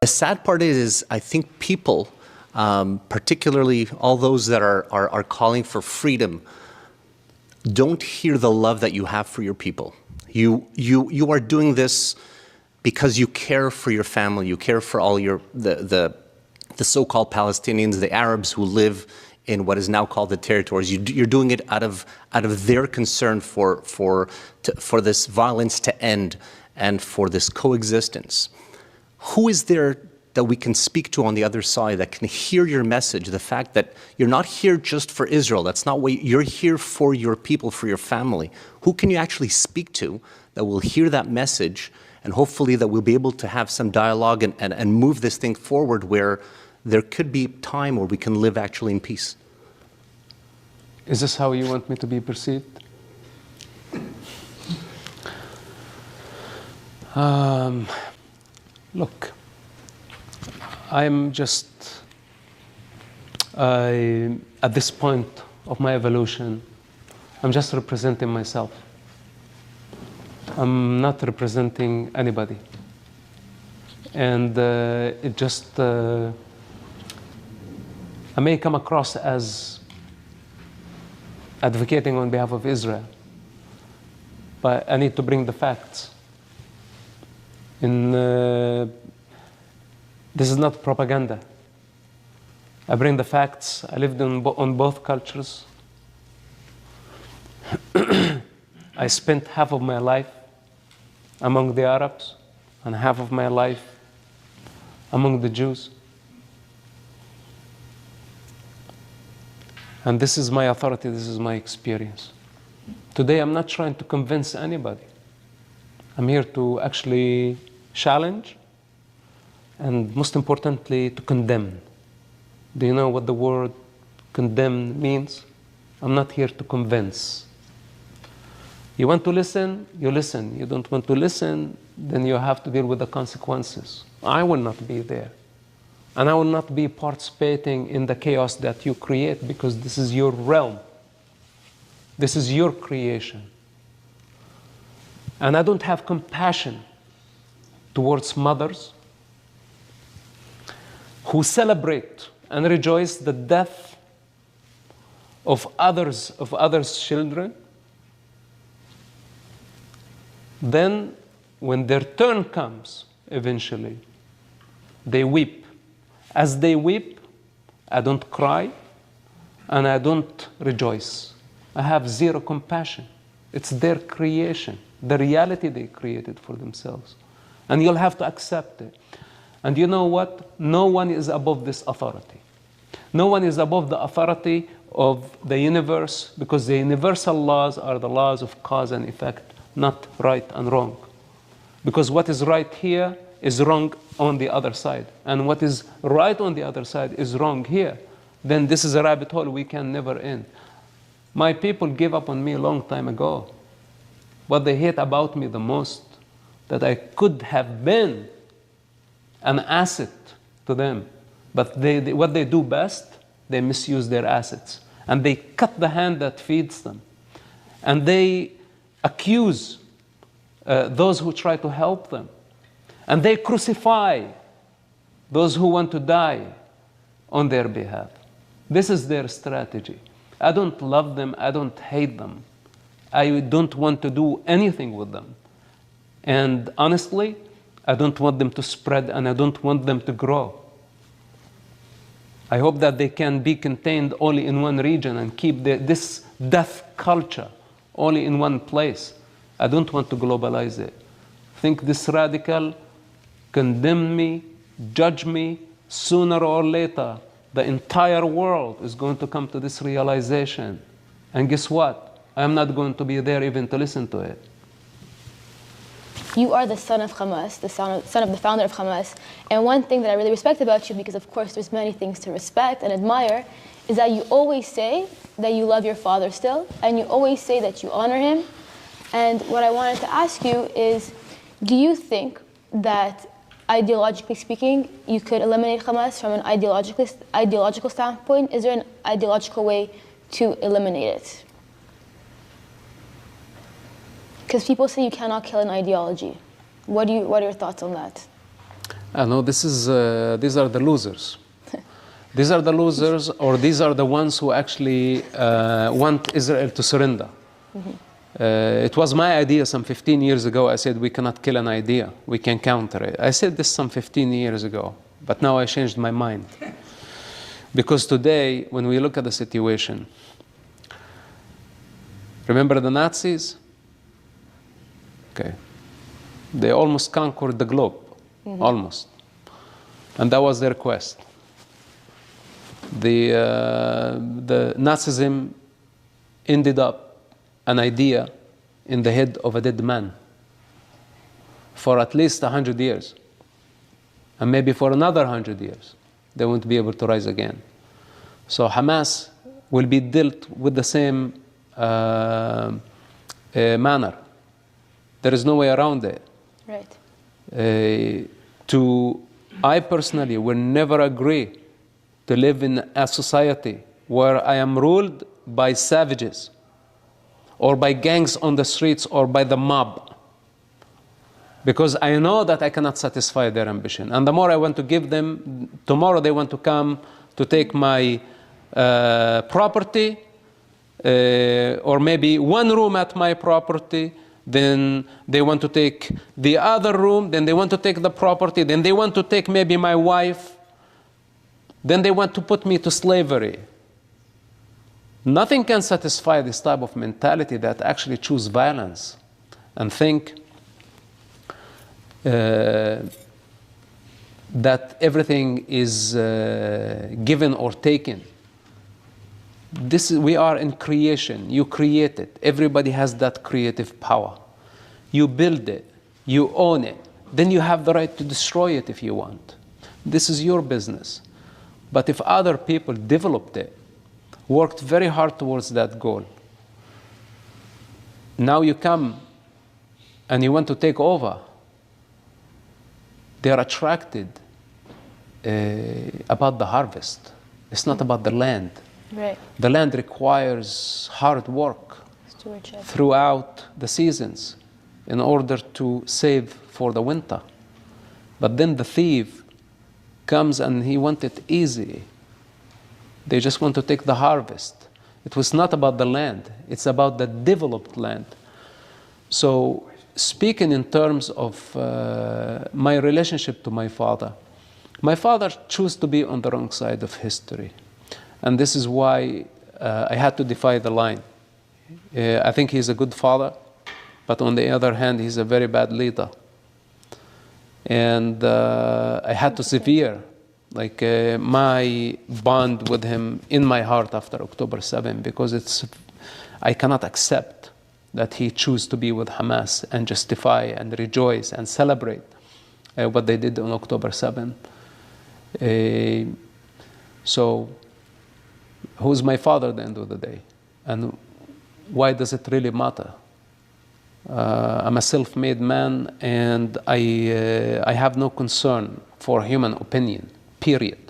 sad part is I think people, particularly all those that are calling for freedom, don't hear the love that you have for your people. You are doing this because you care for your family, you care for all the so-called Palestinians, the Arabs who live in what is now called the territories. You're doing it out of their concern for this violence to end and for this coexistence. Who is there that we can speak to on the other side that can hear your message, the fact that you're not here just for Israel, that's not what you're here for, your people, for your family? Who can you actually speak to that will hear that message, and hopefully that we'll be able to have some dialogue and move this thing forward where there could be time where we can live actually in peace? Is this how you want me to be perceived? Look, I'm just, at this point of my evolution, I'm just representing myself. I'm not representing anybody. And it just, I may come across as advocating on behalf of Israel, but I need to bring the facts. This is not propaganda. I bring the facts. I lived on both cultures. I spent half of my life among the Arabs and half of my life among the Jews. And this is my authority, this is my experience. Today I'm not trying to convince anybody. I'm here to actually challenge and, most importantly, to condemn. Do you know what the word condemn means? I'm not here to convince. You want to listen, you listen. You don't want to listen, then you have to deal with the consequences. I will not be there. And I will not be participating in the chaos that you create, because this is your realm. This is your creation. And I don't have compassion towards mothers who celebrate and rejoice the death of others' children. Then, when their turn comes, eventually, they weep. As they weep, I don't cry and I don't rejoice. I have zero compassion. It's their creation, the reality they created for themselves. And you'll have to accept it. And you know what? No one is above this authority. No one is above the authority of the universe, because the universal laws are the laws of cause and effect, not right and wrong. Because what is right here is wrong on the other side. And what is right on the other side is wrong here. Then this is a rabbit hole we can never end. My people gave up on me a long time ago. What they hate about me the most, that I could have been an asset to them. But what they do best, they misuse their assets. And they cut the hand that feeds them. And they accuse those who try to help them. And they crucify those who want to die on their behalf. This is their strategy. I don't love them, I don't hate them. I don't want to do anything with them. And honestly, I don't want them to spread, and I don't want them to grow. I hope that they can be contained only in one region and keep this death culture only in one place. I don't want to globalize it. Think this radical, condemn me, judge me. Sooner or later, the entire world is going to come to this realization. And guess what? I'm not going to be there even to listen to it. You are the son of Hamas, the son of the founder of Hamas. And one thing that I really respect about you, because of course there's many things to respect and admire, is that you always say that you love your father still, and you always say that you honor him. And what I wanted to ask you is, do you think that ideologically speaking, you could eliminate Hamas from an ideological standpoint? Is there an ideological way to eliminate it? Because people say you cannot kill an ideology. What are your thoughts on that? I know these are the losers. These are the losers, or these are the ones who actually want Israel to surrender. It was my idea some 15 years ago. I said, we cannot kill an idea. We can counter it. I said this some 15 years ago, but now I changed my mind. Because today, when we look at the situation, remember the Nazis? Okay. They almost conquered the globe, almost. And that was their quest. The Nazism ended up an idea in the head of a dead man for at least 100 years. And maybe for another 100 years, they won't be able to rise again. So Hamas will be dealt with the same manner. There is no way around it. Right. I personally will never agree to live in a society where I am ruled by savages or by gangs on the streets or by the mob, because I know that I cannot satisfy their ambition. And the more I want to give them, tomorrow they want to come to take my property, or maybe one room at my property, then they want to take the other room, then they want to take the property, then they want to take maybe my wife, then they want to put me to slavery. Nothing can satisfy this type of mentality that actually choose violence and think that everything is given or taken. We are in creation. You create it. Everybody has that creative power. You build it. You own it. Then you have the right to destroy it if you want. This is your business. But if other people developed it, worked very hard towards that goal, now you come and you want to take over, they are attracted about the harvest. It's not about the land. Right. The land requires hard work Stewardship. throughout the seasons in order to save for the winter. But then the thief comes and he wants it easy. They just want to take the harvest. It was not about the land. It's about the developed land. So speaking in terms of my relationship to my father chose to be on the wrong side of history. And this is why I had to defy the line. I think he's a good father, but on the other hand, he's a very bad leader. And I had to sever my bond with him in my heart after October 7, because I cannot accept that he chose to be with Hamas and justify and rejoice and celebrate what they did on October 7. So who's my father at the end of the day? And why does it really matter? I'm a self-made man, and I have no concern for human opinion, period.